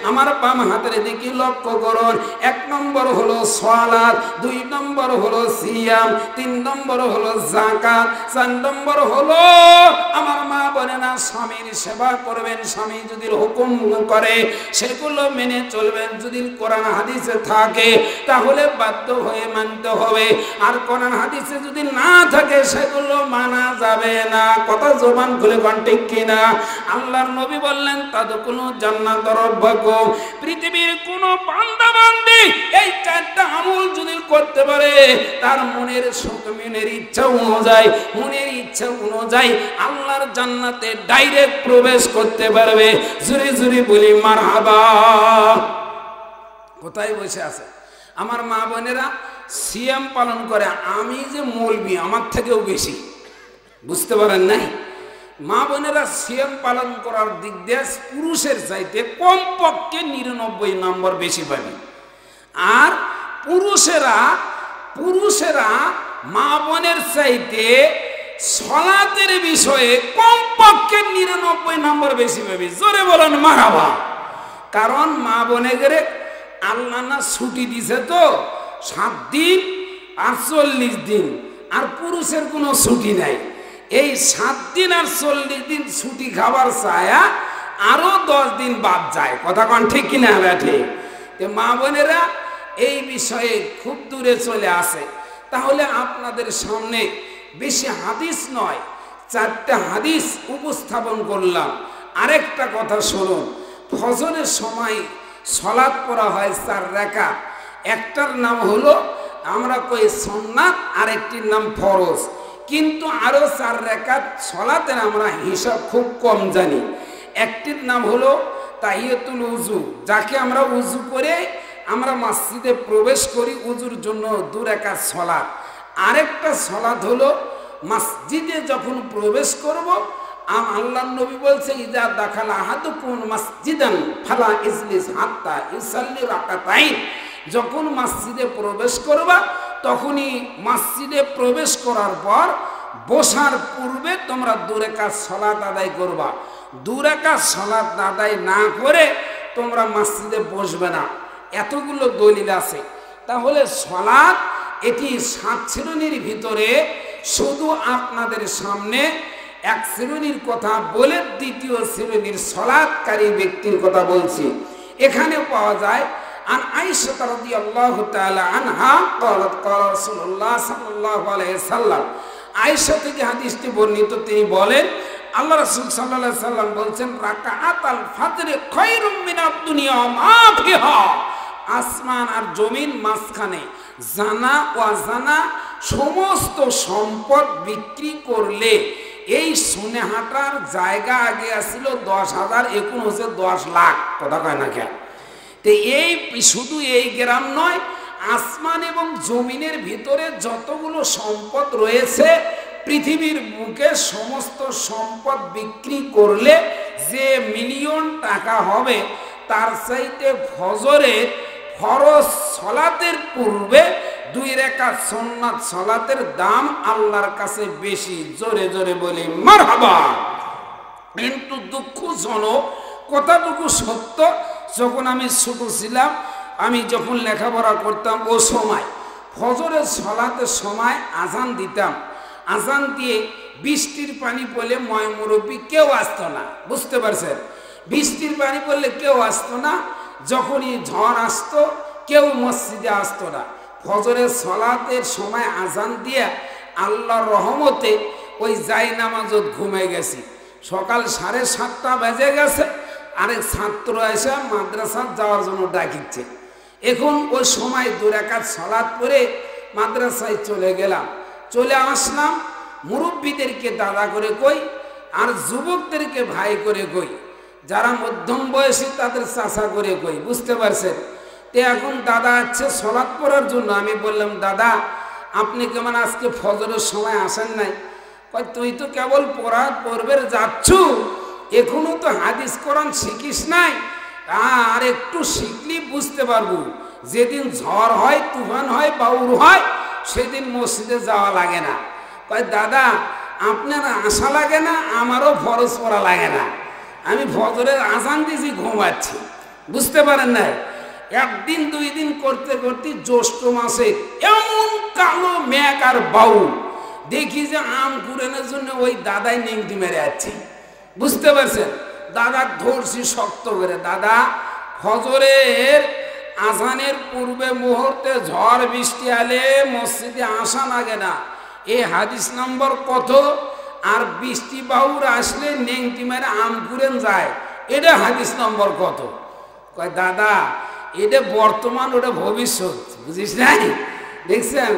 আমার বাম হাতের দিকে লক্ষ্য করুন। 1 নম্বর হলো সালাত, 2 নম্বর হলো সিয়াম, 3 নম্বর হলো যাকাত, 4 নম্বর হলো আমার মা বোনেরা স্বামীর সেবা করবেন। স্বামী যদি হুকুম করে সেগুলো মেনে চলবেন। যদি কোরআন হাদিসে থাকে তাহলে বাধ্য হয়ে মানতে হবে, আর কোরআন হাদিসে যদি না থাকে সেগুলো মানা যাবে না। কথা জবান খুলে কোন ঠিক কিনা? আল্লাহর নবী বললেন তাদখুলু জান্নাত রাব্বাকুম। পৃথিবীর কোন বান্দা বান্দি এই 4টা আমল যদি করতে পারে তার মনের মনের ইচ্ছা অনুযায়ী আল্লাহর জান্নাতে ডাইরেক্ট প্রবেশ করতে পারবে। জোরে জোরে বলি মারহাবা। কোথায় বসে আছে আমার মা বোনেরা সিয়াম পালন করে? আমি যে মৌলবি আমার থেকেও বেশি, বুঝতে পারেন নাই? মা বোনেরা সিয়াম পালন করার দিক দিয়ে পুরুষের চাইতে কমপক্ষে 99 নম্বর বেশি পাবে। আর পুরুষেরা মা বোনের চাইতে সালাতের বিষয়ে কমপক্ষে 99 নম্বর বেশি পাবে। জোরে বলেন মারহাবা। কারণ মা বোনের আল্লাহ না ছুটি দিছে তো 7 দিন আর 40 দিন, আর পুরুষের কোনো ছুটি নাই। এই 7 দিন আর 40 দিন ছুটি খাবার ছায়া আরো 10 দিন বাদ যায়। কথা কোন ঠিক কিনা? ঠিক। মা বোনেরা এই বিষয়ে খুব দূরে চলে আসে। তাহলে আপনাদের সামনে বেশি হাদিস নয়, 4টা হাদিস উপস্থাপন করলাম। আরেকটা কথা শুনুন, ফজরের সময় সালাত পড়া হয় 4 রাকাত। একটার নাম হলো আমরা কই সুন্নাত, আরেকটির নাম ফরজ। কিন্তু আরো 4 রাকাত সালাতের আমরা হিসাব খুব কম জানি। একটির নাম হলো তাহিয়াতুল উযু, যাকে আমরা উযু করে আমরা মসজিদে প্রবেশ করি, উযুর জন্য 2 রাকাত সালাত। আরেকটা সালাত হলো মসজিদে যখন প্রবেশ করব, আল্লাহর নবী বলছে ইজা দাখালা আহাদুকুম মসজিদান ফালা ইজলিস হাত্তা ইউসাল্লি রাকাতাইন। যখন মসজিদে প্রবেশ করবা তখনই মসজিদে প্রবেশ করার পর বসার পূর্বে তোমরা 2 রাকাত সালাত আদায় করবা। 2 রাকাত সালাত আদায় না করে তোমরা মসজিদে বসবে না। এতগুলো দলিল আছে। তাহলে সালাত এটি 7 শ্রেণীর ভিতরে শুধু আপনাদের সামনে 1 শ্রেণীর কথা বলে 2য় শ্রেণীর সালাতকারী ব্যক্তির কথা বলছি। এখানে পাওয়া যায় আন আয়েশা রাদিয়াল্লাহু তাআলা আনহা قالت قال رسول الله صلى الله عليه وسلم। আয়েশা থেকে হাদিসটি বর্ণিত, তিনি বলেন আল্লাহ রাসূল সাল্লাল্লাহু আলাইহি সাল্লাম বলেন রাকাআতাল ফজর খায়রুম মিনাদ দুনিয়া মা ফিহা। আসমান আর জমিন মাঝখানে জানা ওয়াজানা সমস্ত সম্পদ বিক্রি করলে এই সোনেহাটার জায়গা আগে আসছিল 10,000, এখন হচ্ছে 10 লাখ। কথা কয় না কেন? তো এই শুধু এই গ্রাম নয়, আসমান এবং জমিনের ভিতরে যতগুলো সম্পদ রয়েছে পৃথিবীর বুকে সমস্ত সম্পদ বিক্রি করলে যে মিলিয়ন টাকা হবে তার চাইতে ফজরের ফরজ সালাতের পূর্বে 2 রাকাত সুন্নাত সালাতের দাম আল্লাহর কাছে বেশি। জোরে জোরে বলি মারহাবা। কিন্তু দুঃখজনক কতটুকু সত্য, যখন আমি ছোট ছিলাম, আমি যখন লেখাপড়া করতাম ও সময় ফজরের সালাতের সময় আজান দিতাম। আজান দিয়ে বৃষ্টির পানি পড়লে ময় মুরব্বী কেউ আসতো না, বুঝতে পারছেন? বৃষ্টির পানি পড়লে কেউ আসতো না। যখনই ঝড় আসতো কেউ মসজিদে আসতো না। ফজরের সালাতের সময় আজান দিয়ে আল্লাহর রহমতে ওই জায় নামাজত ঘুমে গেছি। সকাল 7:30 বেজে গেছে, আরেক ছাত্র এসে মাদ্রাসা যাওয়ার জন্য ডাকিচ্ছে। এখন ওই সময় 2 রাকাত সালাত পড়ে মাদ্রাসায় চলে গেলাম। চলে আসলাম, মুরব্বীদেরকে দাদা করে কই, আর যুবকদেরকে ভাই করে কই, যারা মধ্যম বয়সী তাদের চাচা করে কই, বুঝতে পারছেন? তো এখন দাদা আছে সালাত পড়ার জন্য। আমি বললাম দাদা আপনি কেমন আজকে ফজরের সময় আসেন নাই? কই তুই তো কেবল পড়বের যাচ্ছ, এখনো তো হাদিস কোরআন শিখিস নাই। আর একটু শিখলি বুঝতে পারবো। যেদিন ঝড় হয়, তুফান হয়, বাউর হয়, সেদিন মসজিদে যাওয়া লাগে না। কই দাদা আপনার আসা লাগে না, আমারও ফরজ পড়া লাগে না। আমি ফজরের আজান দিয়েছি, ঘুমাচ্ছি। বুঝতে পারেন না? একদিন দুই দিন করতে করতে জ্যৈষ্ঠ মাসে এমন কালো মেঘ আর বাউল, দেখি যে আম কুড়ানোর জন্য ওই দাদাই নেংটি মেরে যাচ্ছে। বুঝতে পারছেন? দাদা ধরছি শক্ত করে, দাদা ফজরের আজানের পূর্বে মুহূর্তে ঝড় বৃষ্টি আলে মসজিদে আসা লাগে না, এই হাদিস নম্বর কত? আর বৃষ্টি বাউর আসলে নেংটি মেরে আম কুড়েন যায়, এটা হাদিস নম্বর কত? কয় দাদা এটা বর্তমান, ওটা ভবিষ্যৎ, বুঝিস নাই? দেখছেন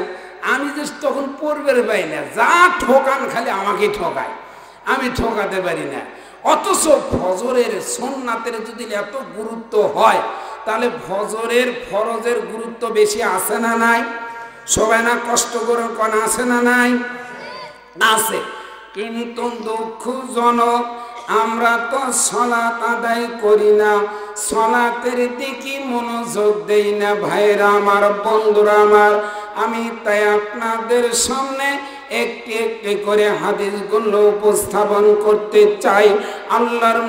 আমি যে তখন পড়বের পাই না, যা ঠকান খালি আমাকে ঠকায়, আমি ঠকাতে পারি না। অথচ ফজরের সুন্নাতের যদি এত গুরুত্ব হয়, তাহলে ফজরের ফরজের গুরুত্ব বেশি আছে না নাই? সবাই না কষ্ট করে কোন আছে না নাই? আছে। কিন্তু দুঃখজনক আমরা তো সালাত আদায় করি না, সালাতের দিকে মনোযোগ দেই না। ভাইরা আমার, বন্ধুরা আমার, আমি তাই আপনাদের সামনে একটি একটি করে হাদিসগুলো উপস্থাপন করতে চাই। আল্লাহর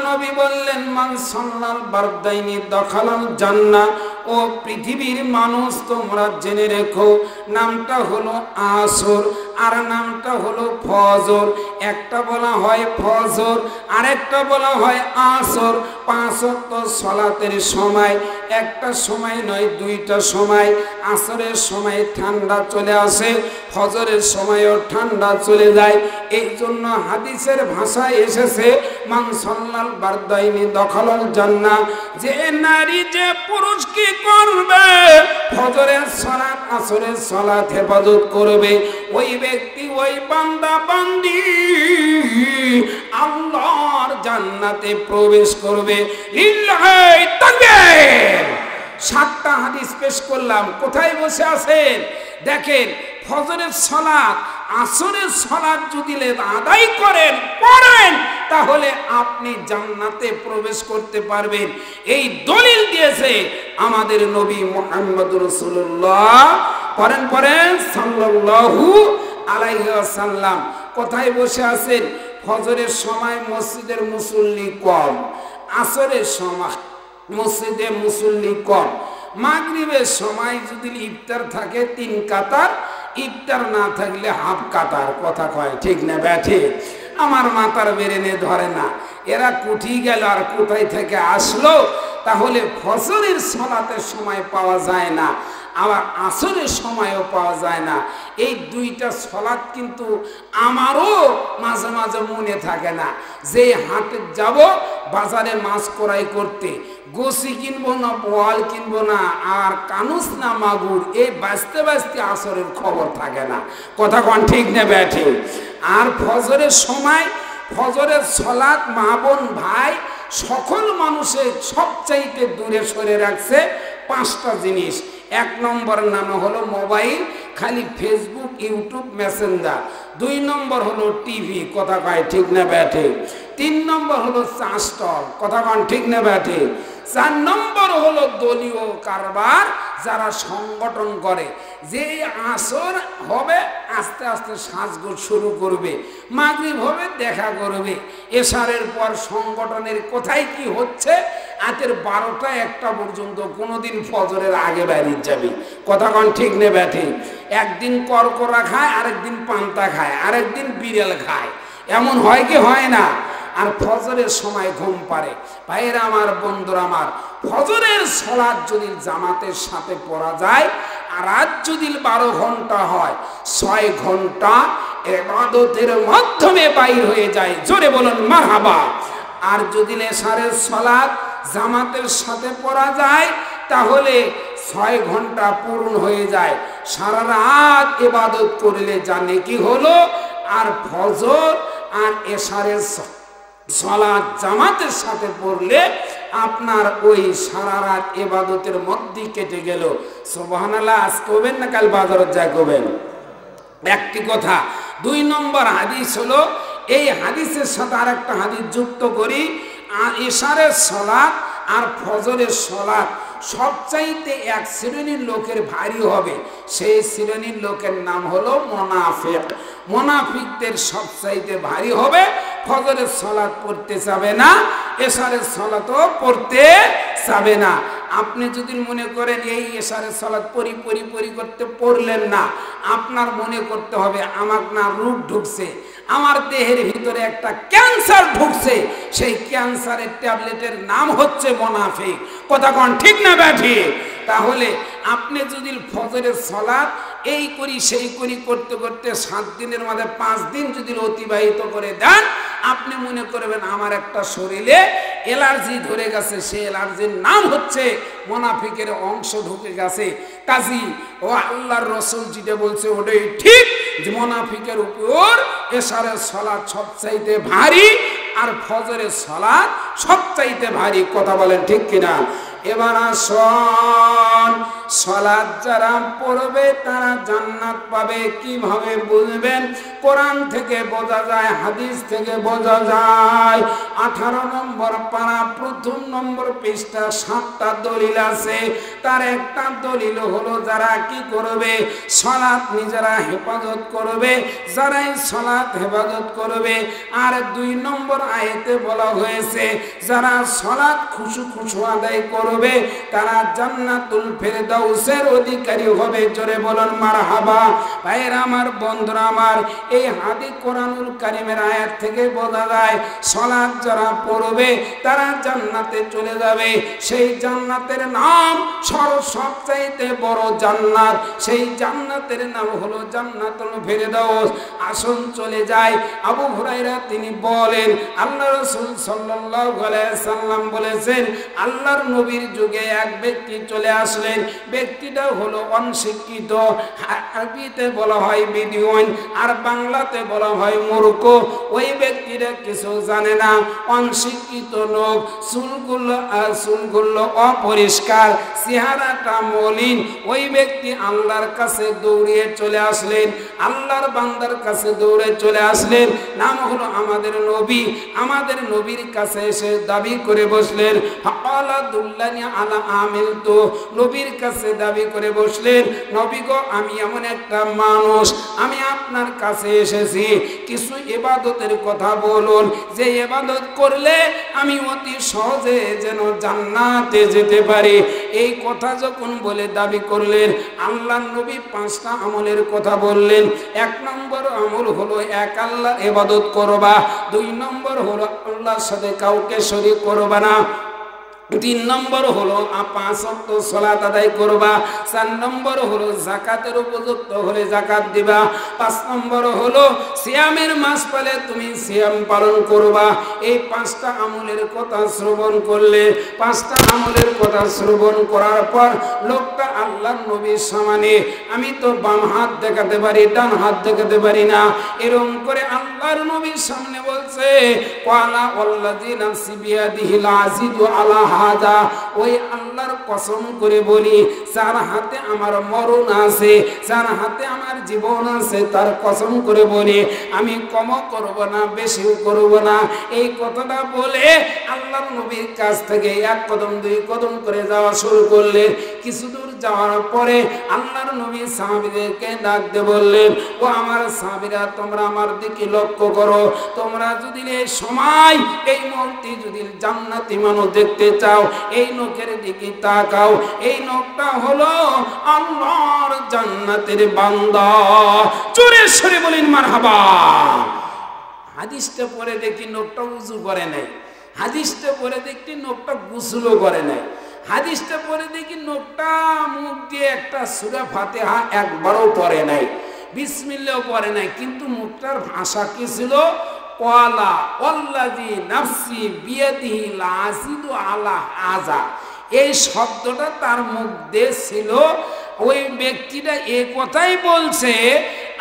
নবী বললেন, মান সাল্লাল বারদাইনি দখালাল জান্নাহ। ও পৃথিবীর মানুষ, তোমরা জেনে রেখো, নামটা হলো আসর আর নামটা হলো ফজর। একটা বলা হয় ফজর, আরেকটা বলা হয় আসর। 5 ওয়াক্ত সালাতের সময় একটা সময় নয়, দুইটা সময়। আসরের সময় ঠান্ডা চলে আসে, ফজরের সময়ও ঠান্ডা চলে যায়। এই জন্য হাদিসের ভাষায় এসেছে মান সাল্লাল বারদাইনি দখালাল জান্নাহ, যে নারী যে পুরুষ কি করবে, ফজরের সালাত আসরের সালাত হেফাজত করবে, ওই ব্যক্তি, ওই বান্দা বান্দি আল্লাহর জান্নাতে প্রবেশ করবে। লিল্লাহি তাকবীর। 7টা হাদিস পেশ করলাম, কোথায় বসে আছেন? দেখেন, ফজরের সালাত আসরের সালাত যদি আদায় করেন, পড়েন, তাহলে আপনি জান্নাতে প্রবেশ করতে পারবেন। এই দলিল দিয়েছে আমাদের নবী মুহাম্মদ রাসূলুল্লাহ। পড়েন সাল্লাল্লাহু আলাইহি ওয়াসাল্লাম। কোথায় বসে আছেন? ফজরের সময় মসজিদের মুসল্লি কম, আসরের সময় মসজিদে মুসল্লি কম, মাগরিবের সময় যদি ইফতার থাকে 3 কাতার, ইফতার না থাকলে হাফ কাতার। কথা কয় ঠিক না ব্যাঠে? আমার মাথার বেরেনে ধরে না, এরা কুঠি গেল আর কোথায় থেকে আসলো? তাহলে ফজরের সালাতের সময় পাওয়া যায় না, আবার আসরের সময়ও পাওয়া যায় না। এই দুইটা সালাত কিন্তু আমারও মাঝে মাঝে মনে থাকে না, যে হাটে যাব বাজারে মাছ ক্রয় করতে, গোসি কিনবো না, বোয়াল কিনবো না, আর কানুস না মাগুর, এই বাঁচতে বাঁচতে আসরের খবর থাকে না। কথা কোন ঠিক না ব্যাঠে? আর ফজরের সময়, ফজরের সালাত মা বোন ভাই সকল মানুষের সবচাইতে দূরে সরে রাখছে 5টা জিনিস। 1 নম্বর নাম হলো মোবাইল, খালি ফেসবুক, ইউটিউব, মেসেঞ্জার। 2 নম্বর হলো টিভি। কথা কয় ঠিক না ব্যাঠে? 3 নম্বর হলো চা স্টল। কথা কন ঠিক না ব্যাঠে? 4 নম্বর হলো দলীয় কারবার, যারা সংগঠন করে, যে আসর হবে আস্তে আস্তে সাজগোজ শুরু করবে, মাগরিব হবে দেখা করবে, এশারের পর সংগঠনের কোথায় কি হচ্ছে রাতের 12টা 1টা পর্যন্ত, কোনোদিন ফজরের আগে বাইরে যাবে। কথা কন ঠিক না ব্যাঠে? একদিন করকরা খায়, আরেকদিন পান্তা খায়, আরেকদিন বিড়াল খায়, এমন হয় কি হয় না? আর ফজরের সময় ঘুম পারে। ভাইয়েরা আমার, বন্ধুরা আমার, ফজরের সালাত যদি জামাতের সাথে পড়া যায়, আর রাত যদি 12 ঘন্টা হয়, 6 ঘন্টা ইবাদতের মাধ্যমে বাইর হয়ে যায়। জোরে বলুন মারহাবা। আর যদি এশারের সালাত জামাতের সাথে পড়া যায়, তাহলে 6 ঘন্টা পূর্ণ হয়ে যায়। সারা রাত ইবাদত করলে জানে কি হলো। আর ফজর আর এশারের সালাত জামাতের সাথে পড়লে আপনার ওই সারা রাত ইবাদতের মধ্যে কেটে গেল। সুবহানাল্লাহ। আজ করবেন না কাল বাজারে যা করবেন? একটি কথা। 2 নম্বর হাদিস হলো, এই হাদিসের সাথে আরেকটা হাদিস যুক্ত করি। এশারের সালাত আর ফজরের সালাত সবচাইতে এক শ্রেণীর লোকের ভারী হবে, সেই শ্রেণীর লোকের নাম হলো মুনাফিক। মুনাফিকদের সবচাইতে ভারী হবে ফজরের সালাত পড়তে যাবে না, এশারের সালাতও পড়তে যাবে না। আপনি যদি মনে করেন এই এশারের সালাত পরি করতে পড়লেন না, আপনার মনে করতে হবে আমার না রূপ ঢুকছে, আমার দেহের ভিতরে একটা ক্যান্সার ঢুকছে, সেই ক্যান্সারের ট্যাবলেটের নাম হচ্ছে মুনাফিক। কথা কোন ঠিক না ব্যাঠি? তাহলে আপনি যদি ফজরের সালাত এই করি সেই করি করতে করতে 7 দিনের মধ্যে 5 দিন যদি অতিবাহিত করে দেন, আপনি মনে করবেন আমার একটা শরীরে অ্যালার্জি ধরে গেছে, সেই অ্যালার্জির নাম হচ্ছে মুনাফিকের অংশ ঢুকে গেছে। কাজী ও আল্লাহর রাসূল যেটা বলছে ওটাই ঠিক, যে মুনাফিকের উপর এশারের সালাত সবচাইতে ভারী আর ফজরের সালাত সবচাইতে ভারী। কথা বলেন ঠিক কিনা? এবার আসুন, সালাত যারা পড়বে তারা জান্নাত পাবে। কিভাবে বুঝবেন? কোরআন থেকে বোঝা যায়, হাদিস থেকে বোঝা যায়। 18 নম্বর পারা 1ম নম্বর পৃষ্ঠা 7টা দলিল আছে। তার একটা দলিল হলো যারা কি করবে, সালাত নিজেরা হেফাজত করবে, যারাই সালাত হেফাজত করবে। আর 2 নম্বর আয়াতে বলা হয়েছে যারা সালাত খুশু আদায় করবে তারা জান্নাতুল ফেরদাউসের অধিকারী হবে। জোরে বলুন মারহাবা। ভাইরা আমার, বন্ধুরা আমার, এই হাদিস কোরআনুল কারীমের আয়াত থেকে বোঝা যায় সালাত যারা পড়বে তারা জান্নাতে চলে যাবে। সেই জান্নাতের নাম সবচাইতে বড় জান্নাত, সেই জান্নাতের নাম হলো জান্নাতুল ফেরদাউস। আসুন চলে যায় আবু হুরায়রা, তিনি বলেন আল্লাহ রাসূল সাল্লাল্লাহু আলাইহি সাল্লাম বলেছেন আল্লাহর নবীর যুগে এক ব্যক্তি চলে আসলেন। ব্যক্তিটা হলো অনশিক্ষিত, আরবিতে বলা হয় বিদিওয়ান আর বাংলাতে বলা হয় মূর্খ। ওই ব্যক্তিটা কিছু জানে না, অনশিক্ষিত লোক, চুলগুলো অপরিষ্কার, চেহারাটা মলিন। ওই ব্যক্তি আল্লাহর কাছে দৌড়িয়ে চলে আসলেন, আল্লাহর বান্দার কাছে দৌড়ে চলে আসলেন। নাম হলো আমাদের নবী। আমাদের নবীর কাছে এসে দাবি করে বসলেন, ফাকালা দুল্লানি আলা আমিল। তো নবীর কাছে দাবি করে বসলেন, নবী গো, আমি এমন একটা মানুষ, আমি আপনার কাছে এসেছি, কিছু ইবাদতের কথা বলুন, যে ইবাদত করলে আমি অতি সহজে যেন জান্নাতে যেতে পারি। এই কথা যখন বলে দাবি করলেন, আল্লাহর নবী 5টা আমলের কথা বললেন। 1 নম্বর আমল হলো এক আল্লাহর ইবাদত করবা। 2 নম্বর হলো আল্লাহর সাথে কাউকে শরীক করবা না। 3 নম্বর হলো 5 ওয়াক্ত সালাত আদায় করবা। 4 নম্বর হলো যাকাতের উপযুক্ত হলে যাকাত দিবা। 5 নম্বর হলো সিয়ামের মাস পেলে তুমি সিয়াম পালন করবা। এই 5টা আমলের কথা শ্রবণ করলে, 5টা আমলের কথা শ্রবণ করার পর লোকটা আল্লাহর নবীর সামনে, আমি তো বাম হাত দেখাতে পারি, ডান হাত দেখাতে পারি না, এরকম করে আল্লাহর নবীর সামনে বলছে, ওয়ালা ওয়াল্লাযী নাফসি বিয়াদিহিল আজিজু আলা হাদা, ওই আল্লাহর কসম করে বলি, যার হাতে আমার মরণ আছে, যার হাতে আমার জীবন আছে, তার কসম করে বলি আমি কম করব না, বেশিও করব না। এই কথাটা বলে আল্লাহর নবীর কাছ থেকে 1 কদম 2 কদম করে যাওয়া শুরু করলেন। কিছু দূর যাওয়ার পরে আল্লাহর নবী সাহাবীদেরকে ডাক দিয়ে বললেন, ও আমার সাহাবীরা, তোমরা আমার দিকে লক্ষ্য করো। তোমরা যদি এই সময় এই মুহূর্তে যদি জান্নাতি মানুষ দেখতে চাও, এই লোকের দিকে তাকাও। এই লোকটা হলো আল্লাহর জান্নাতের বান্দা। জোরে সরে বলেন মারহাবা। হাদিসটা পড়ে দেখি লোকটা উযু করে নাই, হাদিসটা পড়ে দেখি লোকটা গোসলও করে নাই, হাদিসটা পড়ে দেখি লোকটা মুখ দিয়ে একটা সূরা ফাতিহা একবারও পড়ে নাই, বিসমিল্লাহও পড়ে নাই। কিন্তু মুখটার ভাষা কি ছিল? ওয়ালা ওয়াল্লাযী নাফসি বিয়াদিহিল আজিজু আলা হাযা। এই শব্দটা তার মুখ দিয়ে ছিল। ওই ব্যক্তিটা এই কথাই বলছে,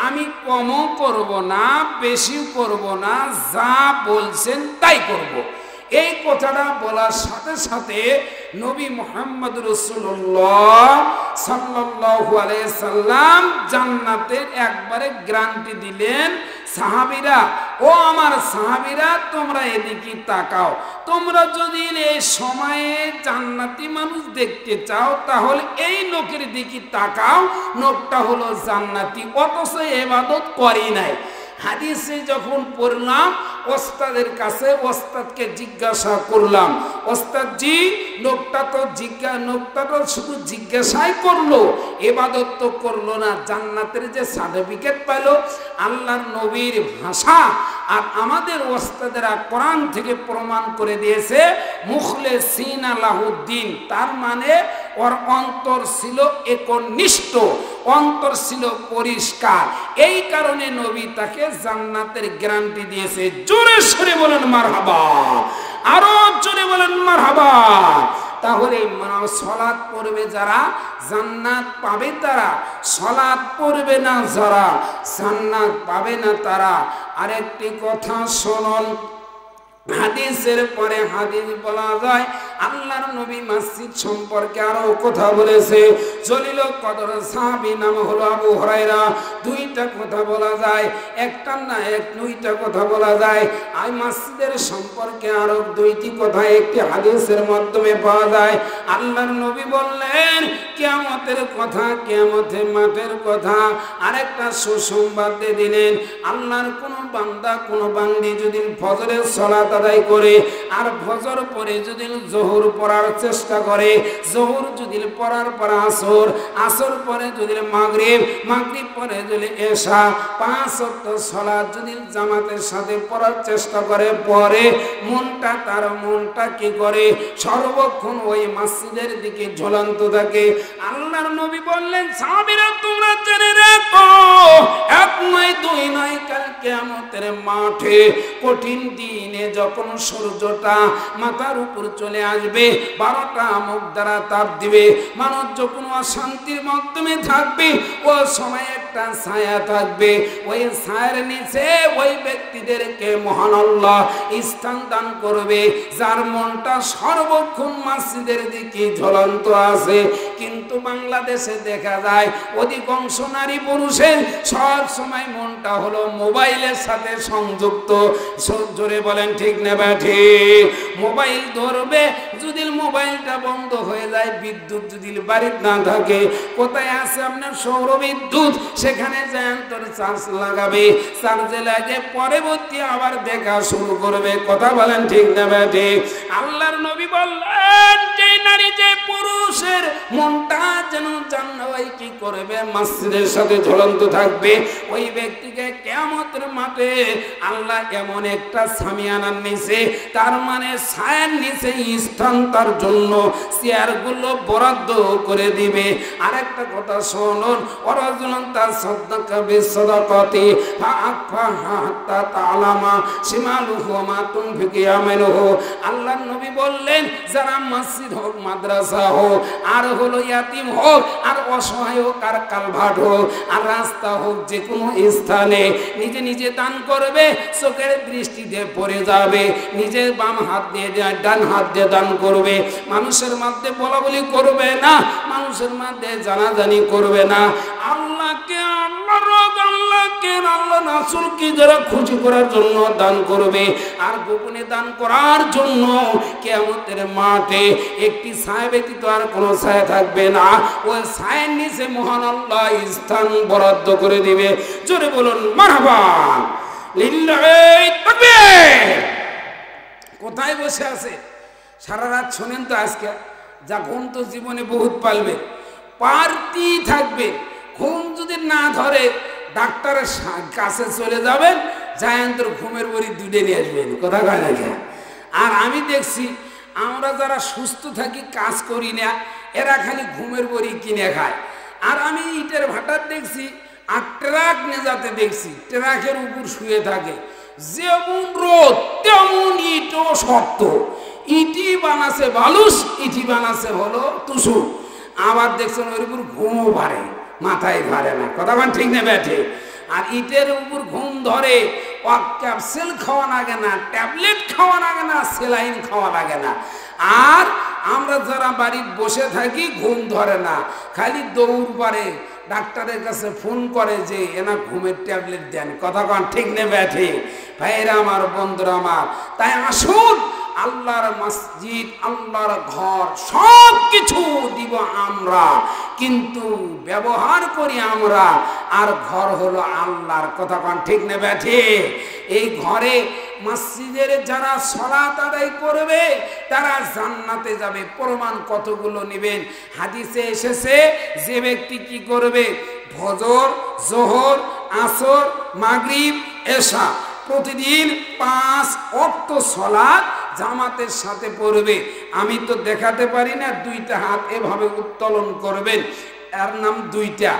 আমি কমও করব না, বেশিও করব না, যা বলছেন তাই করব। এই কথাটা বলার সাথে সাথে নবী মুহাম্মদ রাসূলুল্লাহ সাল্লাল্লাহু আলাইহি সাল্লাম জান্নাতের একবারে গ্যারান্টি দিলেন। সাহাবীরা, ও আমার সাহাবীরা, তোমরা এদিকে তাকাও। তোমরা যদি এই সময়ে জান্নাতি মানুষ দেখতে চাও তাহলে এই লোকের দিকে তাকাও। লোকটা হলো জান্নাতি, অথচ ইবাদত করে নাই। হাদিসে যখন পড়লাম ওস্তাদের কাছে, ওস্তাদকে জিজ্ঞাসা করলাম, ওস্তাদ জি লোকটা তো শুধু জিজ্ঞাসাই করলো, ইবাদত তো করলো না, জান্নাতের যে সার্টিফিকেট পেল আল্লাহর নবীর ভাষা আর আমাদের ওস্তাদেরা কোরআন থেকে প্রমাণ করে দিয়েছে মুখলেসিন লাহুদ্দিন, তার মানে ওর অন্তর ছিল একনিষ্ঠ, অন্তর ছিল পরিষ্কার, এই কারণে নবী তাকে জান্নাতের গ্যারান্টি দিয়েছে। জোরে সরে বলেন মারহাবা, আরো জোরে বলেন মারহাবা। তাহলে সালাত পড়বে যারা জান্নাত পাবে তারা, সালাত পড়বে না যারা জান্নাত পাবে না তারা। আরেকটি কথা শুনুন, হাদিসের পরে হাদিস বলা যায় আল্লাহর নবী মসজিদ সম্পর্কে আরো কথা বলেছে। জলিল কদর সাহাবী নাম হলো আবু হুরায়রা, দুইটা কথা বলা যায়, একটা না দুইটা কথা বলা যায়। আর মসজিদের সম্পর্কে আরো দুইটি কথা একটি হাদিসের মাধ্যমে পাওয়া যায়। আল্লাহর নবী বললেন কিয়ামতের কথা, কিয়ামতের মাঠের কথা। আরেকটা সুসংবাদ দিলেন, আল্লাহর কোন বান্দা কোন বান্দি যদি ফজরের সালাত আদায় করে আর ফজর পরে যদি জোহর পড়ার চেষ্টা করে, জোহর যদি পড়ার পর আসর, আসর পরে যদি মাগরিব, মাগরিব পরে যদি এশা, 5 ওয়াক্ত সালাত যদি জামাতের সাথে পড়ার চেষ্টা করে, পরে তার মনটা কি করে সর্বক্ষণ ওই মসজিদের দিকে ঝুলন্ত থাকে। আল্লাহর নবী বললেন সাহাবীরা তোমরা জেনে রাখো, এক নয় দুই নয়, কাল কিয়ামতের মাঠে কঠিন দিনে যখন সূর্যটা মাথার উপর চলে আসবে, 12টা মুখ দ্বারা তাপ দিবে, মানুষ যখন অশান্তির মাধ্যমে থাকবে, ও সময় একটা ছায়া থাকবে, ওই ছায়ার নিচে ওই ব্যক্তিদেরকে মহান আল্লাহ স্থান দান করবে যার মনটা সর্বক্ষণ মসজিদের দিকে ঝুলন্ত আছে। কিন্তু বাংলাদেশে দেখা যায় অধিকাংশ নারী পুরুষের সব সময় মনটা হলো মোবাইলের সাথে সংযুক্ত। জোরে বলেন ঠিক না ঠিক? মোবাইল ধরবে, যদি মোবাইলটা বন্ধ হয়ে যায়, বিদ্যুৎ যদি বাড়িতে না থাকে, কোথায় আছে আপনার সৌর বিদ্যুৎ, সেখানে যন্ত্র চার্জ লাগাবে, চার্জে লাগে পরবর্তী আবার দেখা শুরু করবে। কথা বলেন ঠিক না ঠিক? আল্লাহর নবী বললেন যে নারী যে পুরুষের মনটা যেন জান্নাত কি করবে মসজিদের সাথে ঝুলন্ত থাকবে, ওই ব্যক্তিকে কিয়ামতের মাঠে আল্লাহ এমন একটা সামিয়ানার নিচে, তার মানে ছায়ার নিচে স্থান তার জন্য চেয়ারগুলো বরাদ্দ করে দিবে। আরেকটা কথা শুনুন, ওরাজুলান তার সাদাকা বিসাদাকাতি ফাআফাহা হাত্তা তাআলামা শিমালুহু মা তুনফিকু ইয়ামিনুহু। আল্লাহর নবী বললেন যারা মসজিদ হোক, মাদ্রাসা হোক, আর হলো ইয়াতিম হোক, আর অসহায় হোক, আর কালভার্ট হোক, আর রাস্তা হোক, যে কোনো স্থানে নিজে নিজে দান করবে, চোখের দৃষ্টিতে পড়ে যাবে, নিজের বাম হাত দিয়ে ডান হাত দিয়ে দান করবে, মানুষের মধ্যে বলাবলি করবে না, মানুষের মধ্যে জানাজানি করবে না, আল্লাহকে আল্লাহ রাসূলকে যারা খুশি করার জন্য দান করবে, আর গোপনে দান করার জন্য কিয়ামতের মাঠে একটি ছায়া ব্যতীত আর কোনো ছায়া থাকবে না, ওই ছায়ার নিচে মহান আল্লাহ স্থান বরাদ্দ করে দিবে। জোরে বলুন মারহাবা, লিল্লাহি তাকবীর। কোথায় বসে আছে সারা রাত শোনেন তো, আজকে যা ঘুম তো জীবনে বহুত পালবে, পারতি থাকবে, ঘুম যদি না ধরে ডাক্তারের কাছে চলে যাবেন, জায়ান্তর ঘুমের বড়ি দুধে নিয়ে আসবেন। কথা কয় না? আর আমি দেখছি আমরা যারা সুস্থ থাকি, কাজ করি না, এরা খালি ঘুমের বড়ি কিনে খায়। আর আমি ইটের ভাটার দেখছি, আর ট্রাক নেজাতে দেখছি, ট্রাকের উপর শুয়ে থাকে, যেমন রোদ তেমন ইটও শক্ত, ইটি বানাছে বালুস, ইটি বানাছে হলো তুসু, আবার দেখছেন ওর উপর ঘুমও ভারে, মাথায় ভারে না। কথা বলেন ঠিক না ব্যাঠে? আর ইটের উপর ঘুম ধরে, ক্যাপসুল খাওয়া লাগে না, ট্যাবলেট খাওয়া লাগে না, সেলাইন খাওয়া লাগে না। আর আমরা যারা বাড়িতে বসে থাকি ঘুম ধরে না, খালি দৌড় পারে, ডাক্তারের কাছে ফোন করে যে এনা ঘুমের ট্যাবলেট দেন। কথা কন ঠিক না ব্যাঠে? ভাইরা আমার, বন্ধুরা আমার, তাই আসুন আল্লাহর মসজিদ, আল্লাহর ঘর সব কিছু দিব আমরা, কিন্তু ব্যবহার করি আমরা, আর ঘর হলো আল্লাহর। কথা কন ঠিক না ব্যাঠে? এই ঘরে মসজিদের যারা সালাত আদায় করবে তারা জান্নাতে যাবে। প্রমাণ কতগুলো নেবেন? হাদিসে এসেছে যে ব্যক্তি কি করবে, ফজর, যোহর, আসর, মাগরিব, এশা প্রতিদিন 5 ওয়াক্ত সালাত জামাতের সাথে পড়বে। আমি তো দেখাতে পারি না, 2টা হাত এভাবে উত্তোলন করবেন। এর নাম 2টা।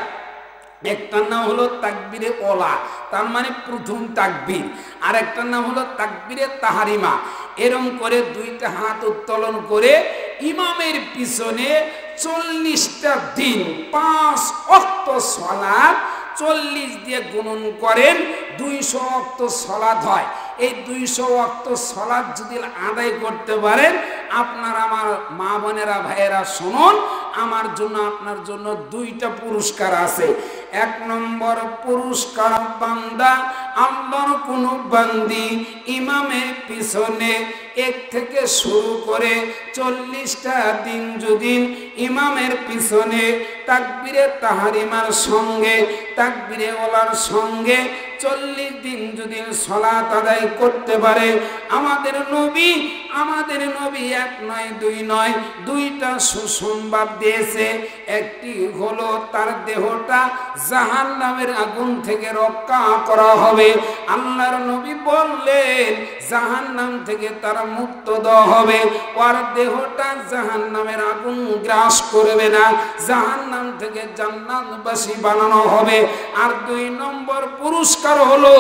একটার নাম হলো তাকবীরে ওলা, তার মানে প্রথম তাকবীর, আর একটার নাম হলো তাকবীরে তাহারিমা। এরকম করে 2টা হাত উত্তোলন করে ইমামের পিছনে 40টা দিন 5 ওয়াক্ত সালাত 40 দিয়ে গুণন করেন, 200 ওয়াক্ত সালাত হয়। এই 200 ওয়াক্ত সালাত যদি আদায় করতে পারেন, আপনার আমার মা বোনেরা ভাইয়েরা শুনুন, আমার জন্য আপনার জন্য 2টা পুরস্কার আছে। 1 নম্বর পুরস্কার, বান্দা আল্লাহর কোন বান্দি ইমামের পিছনে 1 থেকে শুরু করে 40টা দিন যদি ইমামের পিছনে তাকবীরে তাহারিমার সঙ্গে তাকবীরে ওলার সঙ্গে 40 দিন যদি সালাত আদায় করতে পারে, আমাদের নবী 1 নয় 2 নয় 2টা সুসংবাদ দিয়েছে। একটি হলো তার দেহটা জাহান্নামের আগুন থেকে রক্ষা করা হবে। আল্লাহর নবী বললেন জাহান্নাম থেকে তার মুক্ত দেওয়া হবে, ওর দেহটা জাহান্নামের আগুন গ্রাস করবে না, জাহান্নাম থেকে জান্নাতবাসী বানানো হবে। আর 2 নম্বর পুরস্কার হলো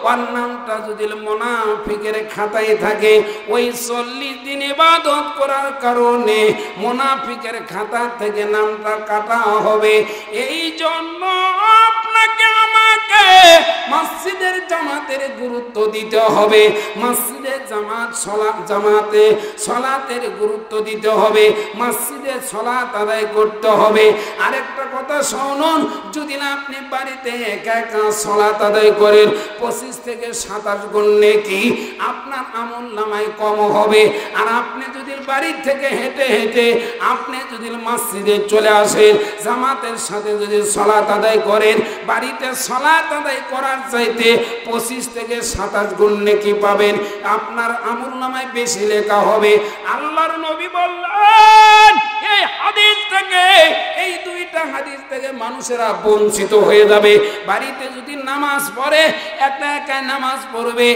ওর নামটা যদি মুনাফিকের খাতায় থাকে, ওই 40 দিন ইবাদত করার কারণে মুনাফিকের খাতা থেকে নামটা কাটা হবে। এই জন্য আপনাকে আমাকে মসজিদের জামাতের গুরুত্ব দিতে হবে, মসজিদের সালাতের গুরুত্ব দিতে হবে, মসজিদে সালাত আদায় করতে হবে। আরেকটা কথা শুনুন, যদি না আপনি বাড়িতে একা একা সালাত আদায় করেন, 25 থেকে 27 গুণ নেকি আপনার আমলনামায় কম হবে। আর আপনি যদি বাড়ি থেকে হেঁটে হেঁটে আপনি যদি মসজিদে চলে আসেন, জামাতের সাথে যদি সালাত আদায় করেন, বাড়িতে সালাত আদায় করার চাইতে 25 থেকে 27 গুণ নেকি পাবেন, আপনার আমলনামায় বেশি লেখা হবে। আল্লাহর নবী বললেন এই হাদিস থেকে, এই 2টা হাদিস থেকে মানুষেরা বঞ্চিত হয়ে যাবে। বাড়িতে যদি নামাজ পড়ে, একা একা নামাজ পড়বে,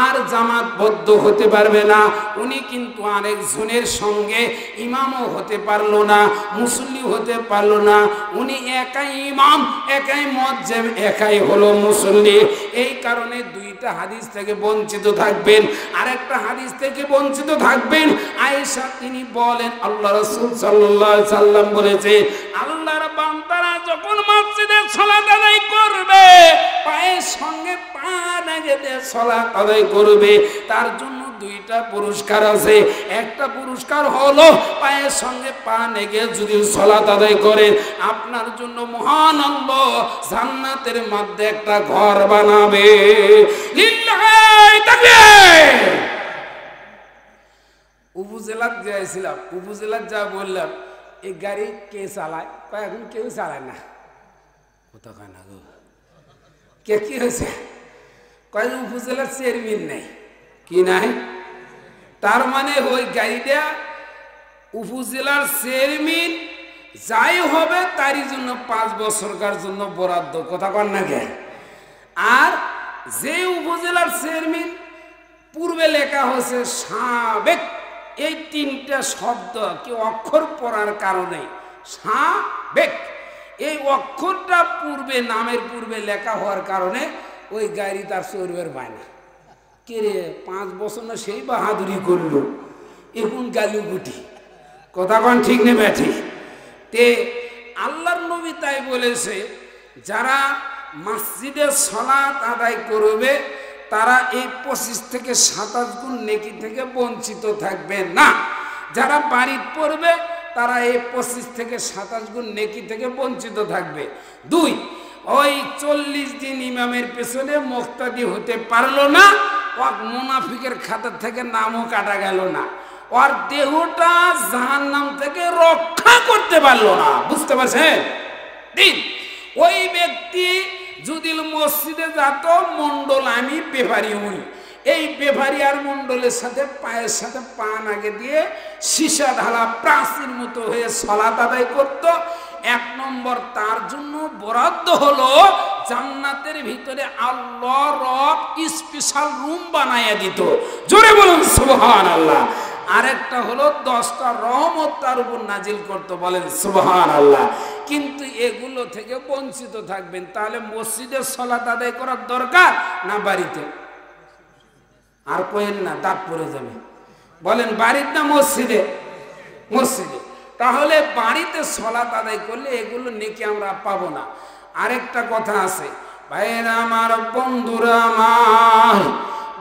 আর জামাতবদ্ধ হতে পারবে না। উনি কিন্তু আরেকজনের সঙ্গে ইমামও হতে পারলো না, মুসল্লি হতে পারলো না। উনি একাই ইমাম, একাই মুয়াজ্জিন, একাই হলো মুসল্লি। এই কারণে 2টা হাদিস থেকে বঞ্চিত থাকবেন। আরেকটা হাদিস থেকে বঞ্চিত থাকবেন। আয়েশা তিনি বলেন আল্লাহ রাসূল সাল্লাল্লাহু আলাইহি সাল্লাম বলেছে, আল্লাহর বান্দারা যখন মসজিদে সালাত আদায় করবে, পায়ের সঙ্গে পা রেখে সালাত আদায় করবে, তার জন্য 2টা পুরস্কার আছে। একটা পুরস্কার হলো পায়ের সঙ্গে পা রেখে যদি সালাত আদায় করেন, আপনার জন্য মহান আল্লাহ জান্নাতের মধ্যে একটা ঘর বানাবে। লিল্লাহি তাকবীর। উপজেলার যাইছিলাম, উপজেলার যা বললাম এই গাড়ি কে চালায়, এখন কেউ চালায় না। কোথা কয় না গো, কে কি হয়েছে? কয় উপজেলার চেয়ারম্যান নাই, কি নাই? তার মানে ওই গাড়িটা উপজেলার চেয়ারম্যান যাই হবে তারই জন্য 5 বছরকার জন্য বরাদ্দ। কথা কন না কে? আর যে উপজেলার চেয়ারম্যান পূর্বে লেখা হয়েছে সাবেক, এই 3টা শব্দ কি অক্ষর পড়ার কারণে সাবেক, এই অক্ষরটা পূর্বে নামের পূর্বে লেখা হওয়ার কারণে ওই গাড়ি তার চড়বের পায় না। কে রে 5 বছর না সেই বাহাদুরি করলো, এখন গালু গুটি। কথা কন ঠিক নেই ব্যাঠি? তে আল্লাহর নবী তাই বলেছে, যারা মসজিদে সালাত আদায় করবে তারা এই 25 থেকে 27 গুণ নেকি থেকে বঞ্চিত থাকবে না। যারা বাড়িতে পড়বে তারা এই 25 থেকে 27 গুণ নেকি থেকে বঞ্চিত থাকবে। 2, ওই 40 দিন ইমামের পেছনে মুক্তাদি হতে পারলো না, মুনাফিকের খাতা থেকে নামও কাটা গেল না, ওর দেহটা জাহান্নাম থেকে রক্ষা করতে পারলো না। বুঝতে পারছেন? 3, ওই ব্যক্তি যদি মসজিদে যেত মন্ডল আমি ব্যাপারী হই, এই বেভারিয়ার মন্ডলের সাথে পায়ের সাথে পা নাগে দিয়ে সীসা ঢালা প্রাচীর মতো হয়ে সালাত আদায় করত। 1 নম্বর তার জন্য বরাদ্দ হলো জান্নাতের ভিতরে আল্লাহ রব স্পেশাল রুম বানায়া দিত। জোরে বলুন সুবহানাল্লাহ। আরেকটা হলো 10টা রহমত তার উপর নাজিল করতে, বলেন সুবহানাল্লাহ। কিন্তু এগুলো থেকে বঞ্চিত থাকবেন, তাহলে মসজিদে সালাত আদায় করার দরকার না বাড়িতে? আর কইেন না, দাঁত পড়ে যাবে। বলেন বাড়িতে না মসজিদে? মসজিদে। তাহলে বাড়িতে সালাত আদায় করলে এগুলো নেকি আমরা পাবো না। আরেকটা কথা আছে ভাইরা আমার, বন্ধুরা আমার,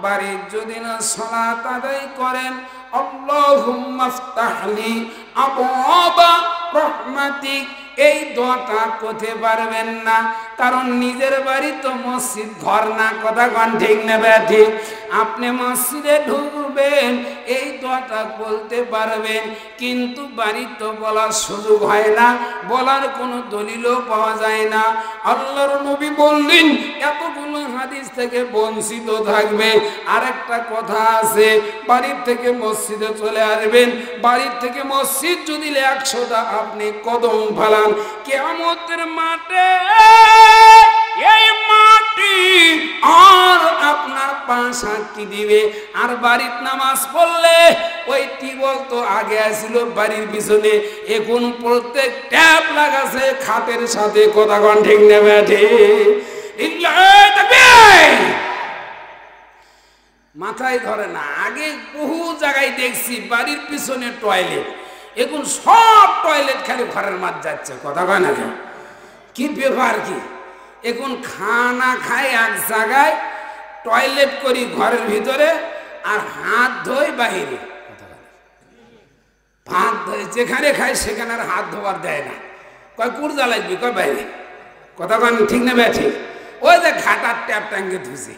বাড়ির যদি না সালাত আদায় করেন, আল্লাহুম্মা আফতাহলি আবওয়াবা রাহমাতিক, এই দোয়াটা করতে পারবেন না, কারণ নিজের বাড়ি তো মসজিদ, ঘর না। কথা কোন ঠিক না ঠিক? আপনি মসজিদে ঢুকবেন, এই দোয়াটা বলতে পারবেন, কিন্তু বাড়ি তো বলার সুযোগ হয় না, বলার কোনো দলিলও পাওয়া যায় না। আল্লাহর নবী বললেন এতগুলো হাদিস থেকে বঞ্চিত থাকবে। আরেকটা কথা আছে, বাড়ির থেকে মসজিদে চলে আসবেন, বাড়ির থেকে মসজিদ যদি 100টা আপনি কদম ফেলান, কিয়ামতের মাঠে এই মাটি আর আপনার পা সাক্ষী দিবে। আর বাড়ির নামাজ পড়লে ওই টিবল তো আগে আসছিল বাড়ির পিছনে, এখন প্রত্যেক ট্যাপ লাগাছে খাতের সাথে। কথা কোন ঠিক না ঠিক? মাথায় ধরে না। আগে বহু জায়গায় দেখছি বাড়ির পিছনে টয়লেট, এখন সব টয়লেট খালি ঘরের মাঝ যাচ্ছে। কথা কয় না? কি ব্যাপার কি? এখন খানা খাই এক জায়গায়, টয়লেট করি ঘরের ভিতরে, আর হাত ধোয় বাহিরে। হাত ধোয় যেখানে খাই সেখানে আর হাত ধোয়ার দেয় না। কয় কুড়জা লাগবে, কয় বাইরে। কথা কন ঠিক না ঠিক? ওই যে ঘাটার ট্যাপ ট্যাঙ্গে ধুছে,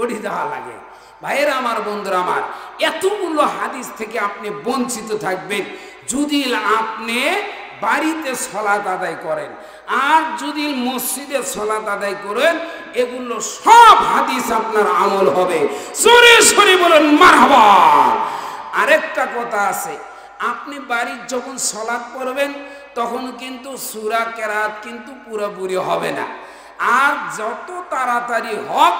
ওটি দেওয়া লাগে। ভাইয়েরা আমার, বন্ধুরা আমার, এতগুলো হাদিস থেকে আপনি বঞ্চিত থাকবেন যদি আপনি বাড়িতে সালাত আদায় করেন। আর যদি মসজিদে সালাত আদায় করেন, এগুলো সব হাদিস আপনার আমল হবে। সরে সরে বলেন মারহাবা। আরেকটা কথা আছে, আপনি বাড়ির যখন সালাত পড়বেন তখন কিন্তু সূরা কেরাত কিন্তু পুরোপুরি হবে না। আর যত তাড়াতাড়ি হোক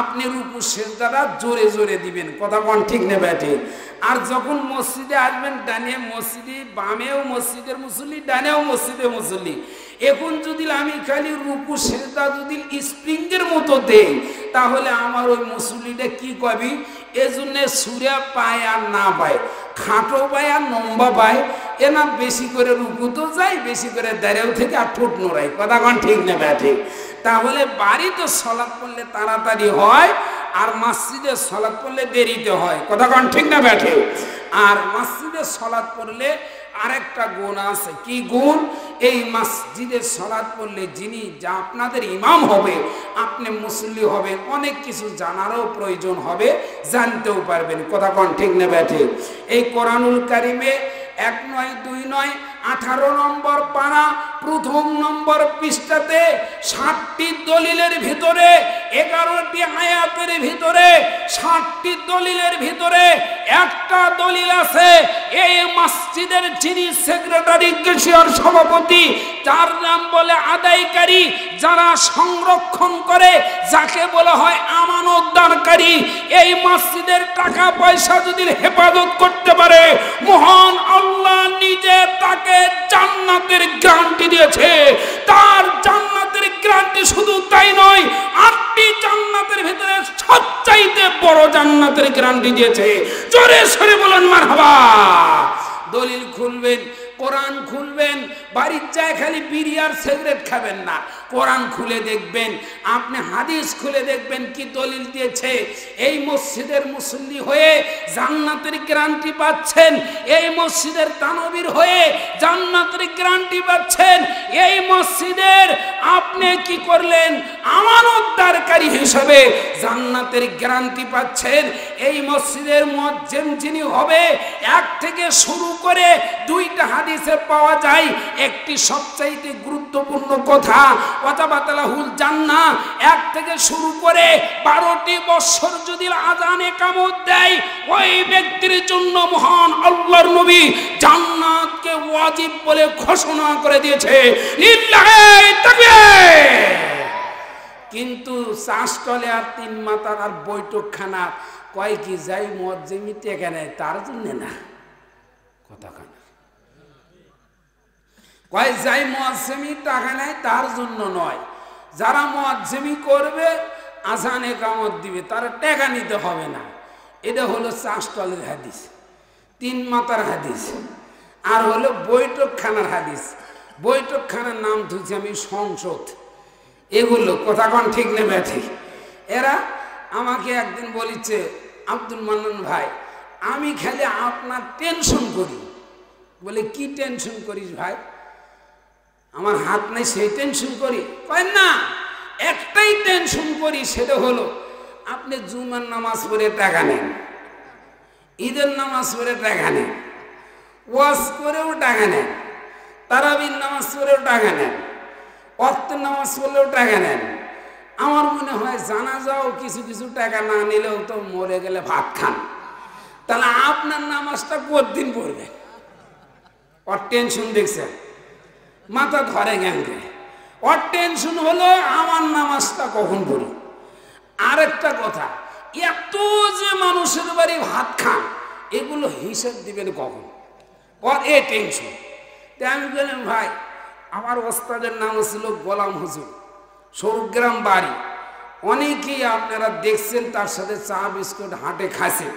আপনি রুকু সিজদাটা জোরে জোরে দিবেন। কথা কোন ঠিক না ঠিক? আর যখন মসজিদে আসবেন, ডানে মসজিদে, বামেও মসজিদের মুসল্লি, ডানেও মসজিদে মুসল্লি। এখন যদি আমি খালি রুকু সিজদা যদি স্প্রিংয়ের মতো দেই, তাহলে আমার ওই মুসল্লিটা কি কবি? এজন্য সুরা পায় আর না পায়, খাটো পায় আর লম্বা পায়, এ না বেশি করে রুকু তো যায়, বেশি করে দাঁড়াও থেকে আর ঠোঁট নোড়াই। কথা কোন ঠিক না ঠিক? তাহলে বাড়িতে সালাত পড়লে তাড়াতাড়ি হয়, আর মসজিদে সালাত পড়লে দেরিতে হয়। কথা কোন ঠিক না ঠিক? আর মসজিদে সালাত পড়লে আরেকটা গুণ আছে। কি গুণ? এই মসজিদে সালাত পড়লে যিনি যা আপনাদের ইমাম হবে, আপনি মুসল্লি হবেন, অনেক কিছু জানারও প্রয়োজন হবে, জানতেও পারবেন। কথা কোন ঠিক না ঠিক? এই কোরআনুল কারিমে 1 নয় 2 নয় 18 নম্বর পারা 1ম নম্বর পৃষ্ঠাতে 60টি দলিলের ভিতরে 11টি আয়াতের ভিতরে 60টি দলিলের ভিতরে একটা দলিল আছে, এই মসজিদের যিনি সেক্রেটারি কেশিয়ার সভাপতি, যার নাম বলে আদায়কারী, যারা সংরক্ষণ করে, যাকে বলা হয় আমানতদারকারী। এই মসজিদের টাকা পয়সা যদি হেফাজত করতে পারে, মহান আল্লাহ নিজে তাকে জান্নাতের গ্যারান্টি দিয়েছে। তার জান্নাতের গ্যারান্টি শুধু তাই নয়, 8টি জান্নাতের ভিতরে সবচাইতে বড় জান্নাতের গ্যারান্টি দিয়েছে। জোরে সরে বলেন মারহাবা। দলিল খুলবেন, কোরআন খুলবেন, বাড়ির যায় খালি বিড়ি আর সিগারেট খাবেন না, কোরআন খুলে দেখবেন, আপনি হাদিস খুলে দেখবেন কি দলিল দিয়েছে। এই মসজিদের মুসল্লি হয়ে জান্নাতের গ্যারান্টি পাচ্ছেন, এই মসজিদের তানবীর হয়ে জান্নাতের গ্যারান্টি পাচ্ছেন, এই মসজিদের আপনি কি করলেন? আমানতদারকারী হিসেবে জান্নাতের গ্যারান্টি পাচ্ছেন। এই মসজিদের মুয়াজ্জিন যিনি হবে, 1 থেকে শুরু করে 2টা হাদিসে পাওয়া যায়। একটি সবচাইতে গুরুত্বপূর্ণ কথা, ওয়াজাবাত লাহুল জান্নাহ, 1 থেকে শুরু করে 12টি বছর যদি আযান ইকামত দেয়, ওই ব্যক্তির জন্য মহান আল্লাহর নবী জান্নাতকে ওয়াজিব বলে ঘোষণা করে দিয়েছে। লিল্লাহি তাকবীর। কিন্তু চাষটলে আর 3 মাথার আর বৈঠকখানা কয় কি যাই মুয়াজ্জিমি টেকে নেয় তার জন্য না, কথা কানা কয় যাই মুয়াজ্জিমি টাকা নেয় তার জন্য নয়, যারা মুয়াজ্জিমি করবে আযান ইকামত দিবে তারা টাকা নিতে হবে না। এটা হলো চাষটলের হাদিস, 3 মাথার হাদিস। আর হলো বৈঠকখানার হাদিস। বৈঠকখানার নাম ধুছি আমি সংসদ। এগুলো কথা কোন ঠিক নেবে ঠিক। এরা আমাকে একদিন বলেছে, আব্দুল মান্নান ভাই আমি খালি আপনার টেনশন করি। বলে কি টেনশন করিস ভাই? আমার হাত নাই সেই টেনশন করি? কয় না, একটাই টেনশন করি, সেটা হলো আপনি জুমার নামাজ পড়ে টাকা নেন, ঈদের নামাজ পড়ে টাকা নেন, ওয়াজ করেও টাকা নেন, তারাবির নামাজ পড়েও টাকা নেন, ওয়াক্তের নামাজ পড়লেও টাকা নেন। আমার মনে হয় জানাজাও কিছু কিছু টাকা না নিলেও তো মরে গেলে ভাত খান। তাহলে আপনার নামাজটা কতদিন পড়বে? ওর টেনশন দেখছেন, মাথা ধরে গ্যাংকে। ওর টেনশন হলো আমার নামাজটা কখন পড়ি। আরেকটা কথা, এত যে মানুষের বাড়ি ভাত খান, এগুলো হিসেব দিবেন কখন? ওর এ টেনশন। তাই আমি বললাম ভাই, আমার ওস্তাদের নাম ছিল গোলাম হুজুর, সরুগ্রাম বাড়ি। অনেকেই আপনারা দেখছেন তার সাথে চা বিস্কুট হাটে খাইছেন।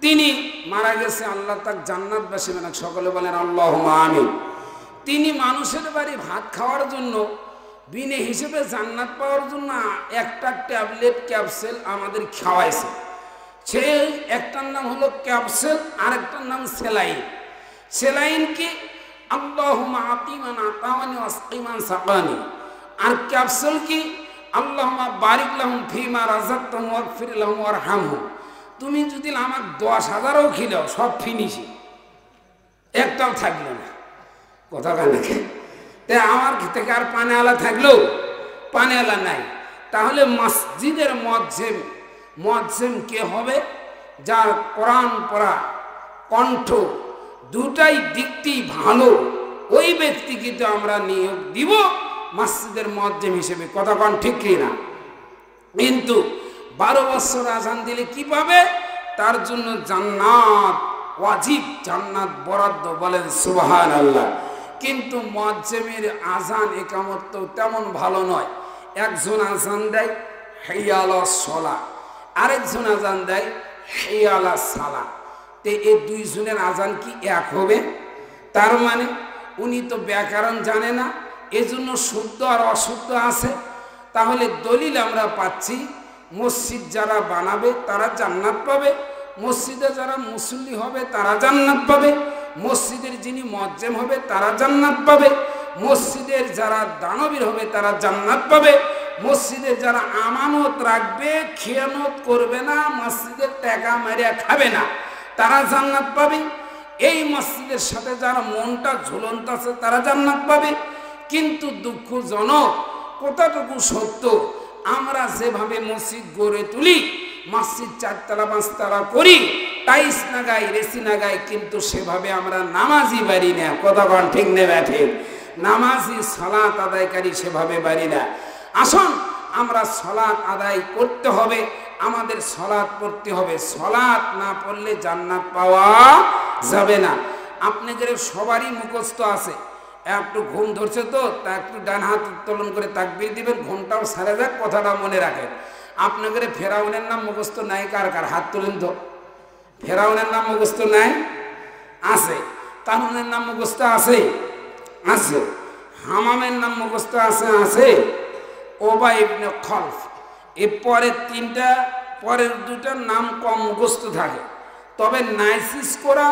তিনি মারা গেছে, আল্লাহ তাক জান্নাতবাসী বানাক, সকলে বলেন আল্লাহুম্মা আমিন। তিনি মানুষের বাড়ি ভাত খাওয়ার জন্য বিনে হিসেবে জান্নাত পাওয়ার জন্য একটা ট্যাবলেট ক্যাপসুল আমাদের খাওয়াইছে। সেই একটার নাম হলো ক্যাপসুল, আরেকটার নাম সেলাইন। সেলাইন কি আল্লাহুম্মা আতিমান আতাওয়ানি ওয়াসকিমান সাকানি, আর ক্যাপসুল কি আল্লাহুম্মা বারিক লাহুম ফিমা রাযাকতাহুম ওয়াগফির লাহুম ওয়ারহামহুম। তুমি যদি আমার 10,000ও খিলাও সব ফিনিশি, একটাও থাকলো না। কথা কানে তাই আমার থেকে আর পানেওয়ালা থাকলেও পানেওয়ালা নাই। তাহলে মসজিদের মুয়াজ্জিম কে হবে? যার কোরআন পড়া কণ্ঠ দুটাই দিকটি ভালো, ওই ব্যক্তিকে তো আমরা নিয়োগ দিব মসজিদের মুয়াজ্জিম হিসেবে। কথা কোন ঠিক কি না? কিন্তু 12 বছর আযান দিলে কি পাবে? তার জন্য জান্নাত ওয়াজিব, জান্নাত বরাদ্দ, বলেন সুবহানাল্লাহ। কিন্তু মুয়াজ্জিমের আযান ইকামত তো তেমন ভালো নয়। একজন আযান দেয় হাইয়া আলাস সালাহ, আরেকজন আযান দেয় হাইয়া আলাস সালাহ। তে এই দুইজনের আযান কি এক হবে? তার মানে উনি তো ব্যাকরণ জানে না, এজন্য শুদ্ধ আর অশুদ্ধ আছে। তাহলে দলিল আমরা পাচ্ছি, মসজিদ যারা বানাবে তারা জান্নাত পাবে, মসজিদে যারা মুসল্লি হবে তারা জান্নাত পাবে, মসজিদের যিনি মুয়াজ্জিম হবে তারা জান্নাত পাবে, মসজিদের যারা দানবীর হবে তারা জান্নাত পাবে, মসজিদের যারা আমানত রাখবে, খেয়ানত করবে না, মসজিদের টাকা মারিয়া খাবে না, তারা জান্নাত পাবে। এই মসজিদের সাথে যারা মনটা ঝুলন্ত আছে তারা জান্নাত পাবে। কিন্তু দুঃখজনক, কতটুকু সত্য, আমরা যেভাবে মসজিদ গড়ে তুলি, মসজিদ 4 তলা 5 তলা করি, টাইস নাগাই, রেসি নাগাই, কিন্তু সেভাবে আমরা নামাজি বাড়ি না। কথা কোন ঠিক নেবে ঠিক? নামাজি সালাত আদায়কারী সেভাবে বাড়ি না। আসুন আমরা সালাত আদায় করতে হবে, আমাদের সালাত পড়তে হবে। সালাত না পড়লে জান্নাত পাওয়া যাবে না। আপনাদের সবারই মুখস্থ আছে। একটু ঘুম ধরছে তো তা একটু ডান হাত উত্তোলন করে তাকবীর দিবেন, ঘুমটাও সারে যাক, কথাটা মনে রাখেন। আপনাদের ফেরাউনের নাম মুখস্থ নাই? কার কার হাত তুলেন তো। ফেরাউনের নাম মুখস্থ নাই? আছে। কারুনের নাম মুখস্থ আছে? আছে। হামামের নাম মুখস্থ আছে? আছে। ওবাই ইবনে খলফ, এর পরের 3টা, পরের 2টার নাম কম মুখস্থ থাকে। তবে নাইসিস করা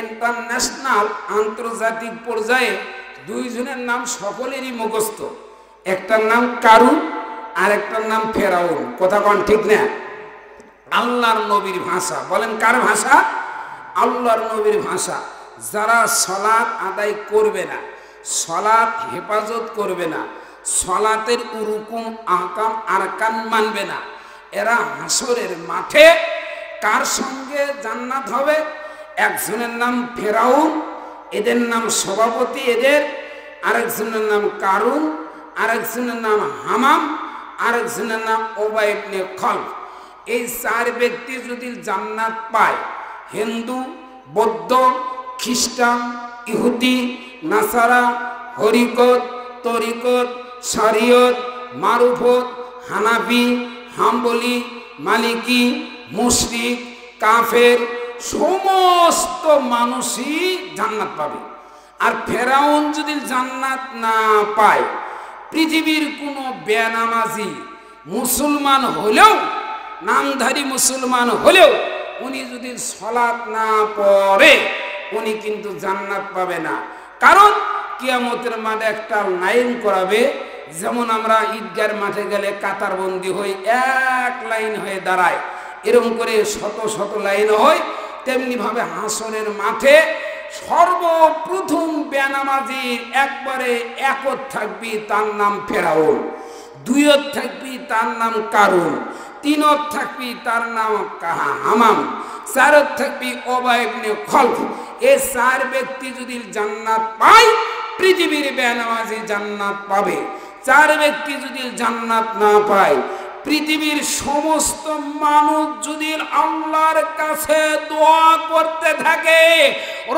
ইন্টারন্যাশনাল, আন্তর্জাতিক পর্যায়ে 2 জনের নাম সকলেরই মুখস্থ। একটার নাম কারুন আর একটার নাম ফেরাউন। কথা কোন ঠিক না? আল্লাহর নবীর ভাষা। বলেন কার ভাষা? আল্লাহর নবীর ভাষা। যারা সালাত আদায় করবে না, সালাত হেফাজত করবে না, সলাতের উরুকুম আহকাম আরকান মানবে না। এরা হাসরের মাঠে কার সঙ্গে জান্নাত হবে? একজনের নাম ফেরাউন, এদের নাম সভাপতি এদের, আরেকজনের নাম কারুন, আরেকজনের নাম হামাম, আরেকজনের নাম উবাই ইবনে খলফ। এই চার ব্যক্তি যদি জান্নাত পায়, হিন্দু, বৌদ্ধ, খ্রিস্টান, ইহুদি, নাসারা, হরিকত, তরিকত, শরিয়ত, মারুফত, হানাফি, হাম্বলি, মালিকি, মুশরিক, কাফের, সমস্ত মানুষই জান্নাত পাবে। আর ফেরাউন যদি জান্নাত না পায়, পৃথিবীর কোনো বেনামাজি মুসলমান হলেও, নামধারী মুসলমান হলেও উনি যদি সালাত না পড়ে উনি কিন্তু জান্নাত পাবে না। কারণ কিয়ামতের মাঠে একটা লাইন করাবে, যেমন আমরা ঈদগার মাঠে গেলে কাতারবন্দি হই, এক লাইন হয়ে দাঁড়ায়, এরকম করে শত শত লাইন হয়, তেমনি ভাবে হাসরের মাঠে সর্বপ্রথম বেনামাজির একবারে একত থাকবি, তার নাম ফেরাউন, দুইয়ত থাকবি, তার নাম কারুন, তিনত থাকবি, তার নাম হামাম, চারত থাকবি উবাই ইবনে খলফ। এই চার ব্যক্তি যদি জান্নাত পায়, পৃথিবীর বেনামাজি জান্নাত পাবে। চার ব্যক্তি যদি জান্নাত না পায়, পৃথিবীর সমস্ত মানুষ যদি আল্লাহর কাছে দোয়া করতে থাকে,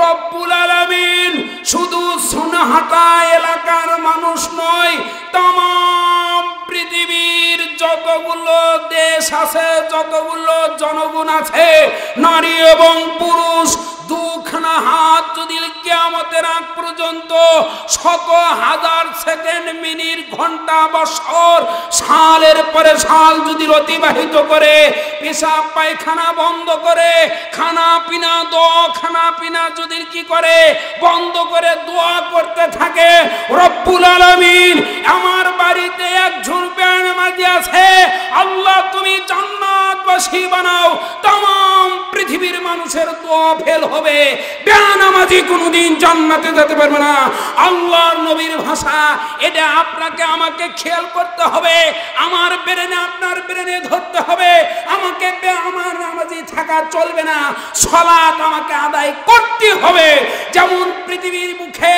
রব্বুল আলামিন শুধু সোনাহাটা এলাকার মানুষ নয়, तमाम পৃথিবীর যতগুলো দেশ আছে, যতগুলো জনগণ আছে, নারী এবং পুরুষ, দুখানা হাত যদি কিয়ামতের আগ পর্যন্ত শত হাজার সেকেন্ড, মিনিট, ঘন্টা, বছর, সালের পরে সাল যদি অতিবাহিত করে, পেশাব পায়খানা বন্ধ করে, খানা পিনা খানা পিনা যদি কি করে বন্ধ করে দোয়া করতে থাকে, রব্বুল আলামিন আমার বাড়িতে একজন বেনামাজি আছে, আল্লাহ তুমি জান্নাতবাসী বানাও, तमाम পৃথিবীর মানুষের দোয়া ফেল হবে, বেনামাজি কোনোদিন জান্নাতে যেতে পারবে না। আল্লাহর নবীর ভাষা এটা আপনাকে আমাকে খেয়াল করতে হবে, আমার ব্রেনে আপনার ব্রেনে ধরতে হবে। আমাকে আমার নামাজি থাকা চলবে না, সালাত আমাকে আদায় করতে হবে। যেমন পৃথিবীর মুখে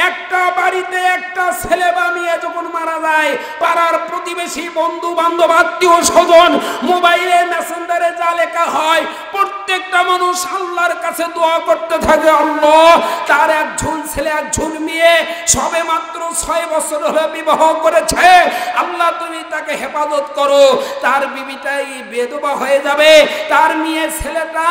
একটা বাড়িতে একটা ছেলে বা মেয়ে যখন মারা যায়, পাড়ার প্রতিবেশী, বন্ধু বান্ধব, আত্মীয় স্বজন, মোবাইলে মেসেঞ্জারে যা লেখা হয়, প্রত্যেকটা মানুষ আল্লাহর কাছে দোয়া করতে থাকে, আল্লাহ তার একজন ছেলে একজন মেয়ে সবে মাত্র 6 বছর হলে বিবাহ করেছে, আল্লাহ তুমি তাকে হেফাজত করো, তার বিবিটাই বেদবা হয়ে যাবে, তার মেয়ে ছেলেটা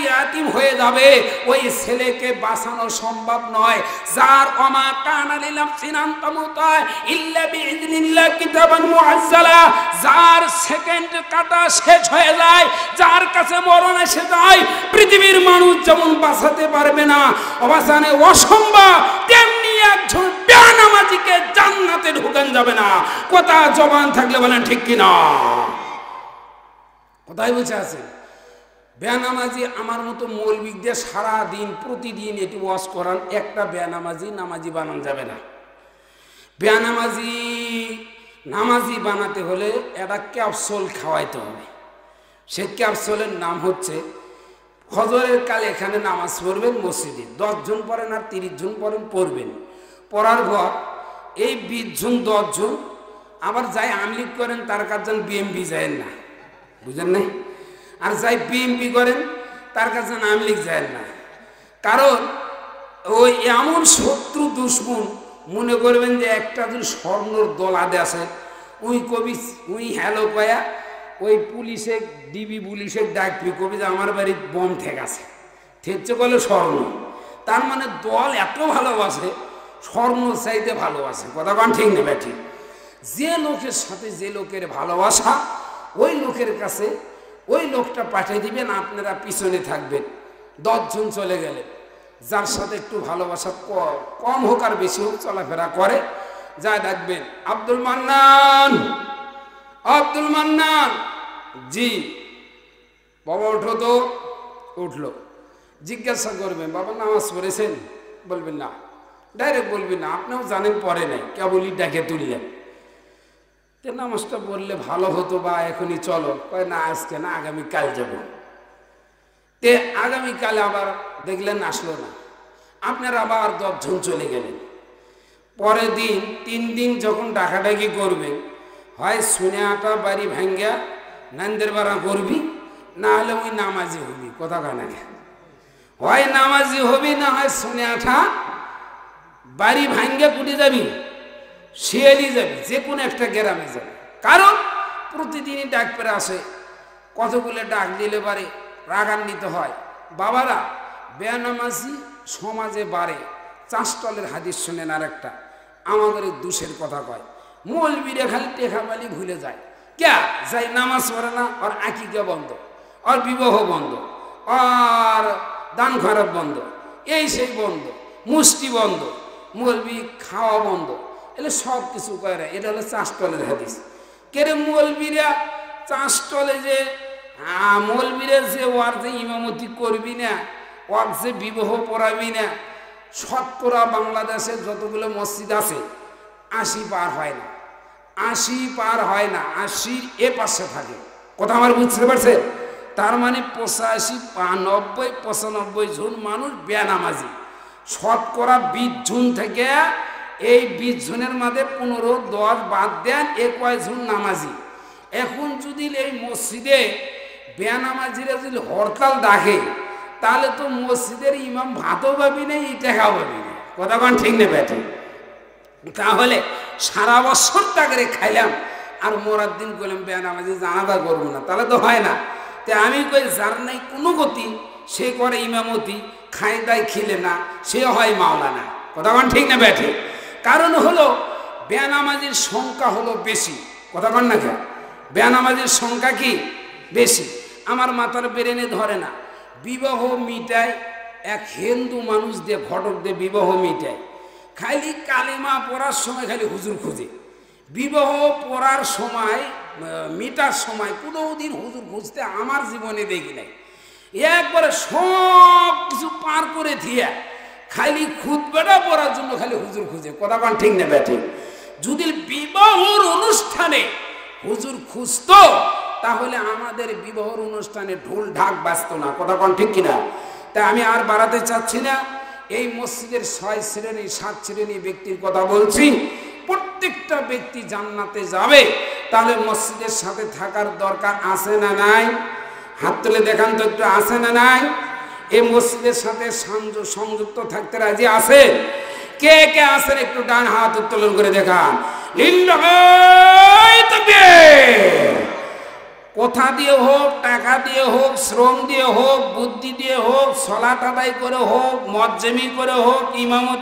ইয়াতিম হয়ে যাবে, ওই ছেলেকে বাঁচানো সম্ভব নয়। যার ওমা কানা লিনাফসিন আন তামুতা ইল্লা বিইذنিল্লাহ কিতাবান মুআজ্জালা, যার সেকেন্ড কাটা শেষ হয়ে যায়, যার কাছে মরণ এসে যায়, পৃথিবীর মানুষ যেমন বাঁচাতে পারবে না, অবাসানে অসম্ভব, তেমনি একজন বেনামাজিকে জান্নাতে ঢুকান যাবে না। কথা জবান থাকলে বলেন ঠিক কিনা? কোথায় বসে আছে বেনামাজি? আমার মতো মৌলবি দিয়ে সারাদিন প্রতিদিন এটি ওয়াজ করান, একটা বেনামাজি নামাজি বানানো যাবে না। বেনামাজি নামাজি বানাতে হলে একটা ক্যাপসুল খাওয়াইতে হবে। সে ক্যাপসুলের নাম হচ্ছে, ফজরের কালে এখানে নামাজ পড়বেন মসজিদে, 10 জন পড়েন আর 30 জন পড়বেন, পড়ার পর এই 20 জন 10 জন আবার যাই আমলিগ করেন তার কাছে বিএমপি যায় না, বুঝেন নাই? আর যাই বিএমপি করেন তার কাছে আমলিগ যায় না। কারণ ওই এমন শত্রু দুশ্মন, মনে করবেন যে একটা যদি স্বর্ণর দলাদে আছে, ওই কবি ওই হ্যালো কয়া ওই পুলিশে ডিবি পুলিশের ডাকবি, কবি যে আমার বাড়ির বোম ঠেক আছে, ঠেকছে বলে স্বর্ণ। তার মানে দল এত ভালোবাসে, স্বর্ণ চাইতে ভালোবাসে। কথা কান ঠিক নেবে ঠিক? যে লোকের সাথে যে লোকের ভালোবাসা, ওই লোকের কাছে ওই লোকটা পাঠিয়ে দিবেন, আপনারা পিছনে থাকবেন। 10 জন চলে গেলে যার সাথে একটু ভালোবাসা কম হোক আর বেশি হোক চলাফেরা করে, যা ডাকবেন, আব্দুল মান্নান, আব্দুল মান্নান, জি বাবা ওঠো তো। উঠলো, জিজ্ঞাসা করবেন বাবা নামাজ পড়েছেন? বলবেন না। ডাইরেক্ট বলবি না, আপনিও জানেন পরে নাই, কেবলই ডাকে তুললেন। তে নামাজটা বললে ভালো হতো, বা এখনই চলো, কয় না আজকে না, আগামীকাল যাব। তে আগামীকালে আবার দেখলেন আসলো না, আপনারা আবার 10 জন চলে গেলেন। পরের দিন 3 দিন যখন ডাকাডাকি করবেন, হয় সোনিয়াটা বাড়ি ভাঙ্গা নান্দের বাড়া করবি, না হলে ওই নামাজি হবি। কথা কানা, হয় নামাজি হবি, না হয় সোনিয়াটা বাড়ি ভাঙ্গা কুটি যাবি, শিয়ালি যাবি, যে কোনো একটা গ্রামে যাবি। কারণ প্রতিদিনই ডাক পেরে আসে, কতগুলো ডাক দিলে পারে রাগান্বিত হয়। বাবারা, বেনামাজি সমাজে বাড়ে। চাষটলের হাদিস শোনেন আর একটা, আমাদের দুষের কথা কয়, মৌলবীরা খালি টেকাবালি ভুলে যায়। কে যাই নামাজ পড়ে না, আর আকিকা বন্ধ, আর বিবাহ বন্ধ, আর দান খরচ বন্ধ, এই সেই বন্ধ, মুষ্টি বন্ধ, মৌলবি খাওয়া বন্ধ, এলে সব কিছু করে। এটা হলো চাষটলের হাদিস। কেরে মৌলবীরা চাষটলে যে মৌলবীরা যে ওয়ার যে ইমামতি করবি না, ওয়ার যে বিবাহ পড়াবি না, শতকরা বাংলাদেশে যতগুলো মসজিদ আছে 80 পার হয় না, 80 পার হয় না, 80 এ পাশে থাকে। কথা আমার বুঝতে পারছে? তার মানে 85, 90, 95 জন মানুষ বেনামাজি। শতকরা 20 জন থেকে এই 20 জনের মধ্যে 15, 10 বাদ দেন, এ কয় জন নামাজি। এখন যদি এই মসজিদে বেনামাজিরা যদি হরতাল ডাকে, তাহলে তো মসজিদের ইমাম ভাতও পাবি না, টাকাও পাবি না। কথা কোন ঠিক নেই বেঠে? তাহলে সারা বছর টাকা খাইলাম, আর মরার দিন করলাম বেনামাজি জানাজা করবো না, তাহলে তো হয় না। তে আমি কই, যার নাই কোনো গতি সে করে ইমামতি, খাই দায় খিলে না, সে হয় মাওলানা। কথা কোন ঠিক না বেঠে? কারণ হলো বেনামাজির সংখ্যা হলো বেশি। কথা কোন না কেন? বেনামাজির সংখ্যা কি বেশি? আমার মাথার ব্রেনে ধরে না। বিবাহ মিটায় এক হিন্দু মানুষ দিয়ে, ঘটক দিয়ে বিবাহ মিটায়, খালি কালিমা পড়ার সময় খালি হুজুর খুঁজে। বিবাহ পড়ার সময়, মিটার সময় কোনোদিন হুজুর খুঁজতে আমার জীবনে দেখি নাই। একবারে সব কিছু পার করে দিয়ে খালি খুতবাটা পড়ার জন্য খালি হুজুর খুঁজে। কথা কোন ঠিক না বেঠে? যদি বিবাহর অনুষ্ঠানে হুজুর খুঁজতো, তাহলে আমাদের বিবাহর অনুষ্ঠানে ঢোল ঢাক বাজতো না। কথা কোন ঠিক কিনা? তাই আমি আর বাড়াতে চাচ্ছি না। এই মসজিদের 6 শ্রেণী 7 শ্রেণী ব্যক্তির কথা বলছি। প্রত্যেকটা ব্যক্তি জান্নাতে যাবে, তাহলে মসজিদের সাথে থাকার দরকার আছে না নাই? হাত তুলে দেখান তো একটু, আছে না নাই? এই মসজিদের সাথে সংযুক্ত থাকতে রাজি আছে? কে কে আছেন একটু ডান হাত উত্তোলন করে দেখান। কথা দিয়ে হোক, টাকা দিয়ে হোক, শ্রম দিয়ে হোক, বুদ্ধি দিয়ে হোক, সলাত আদায় করে হোক, মজ্জেমি করে হোক, ইমামত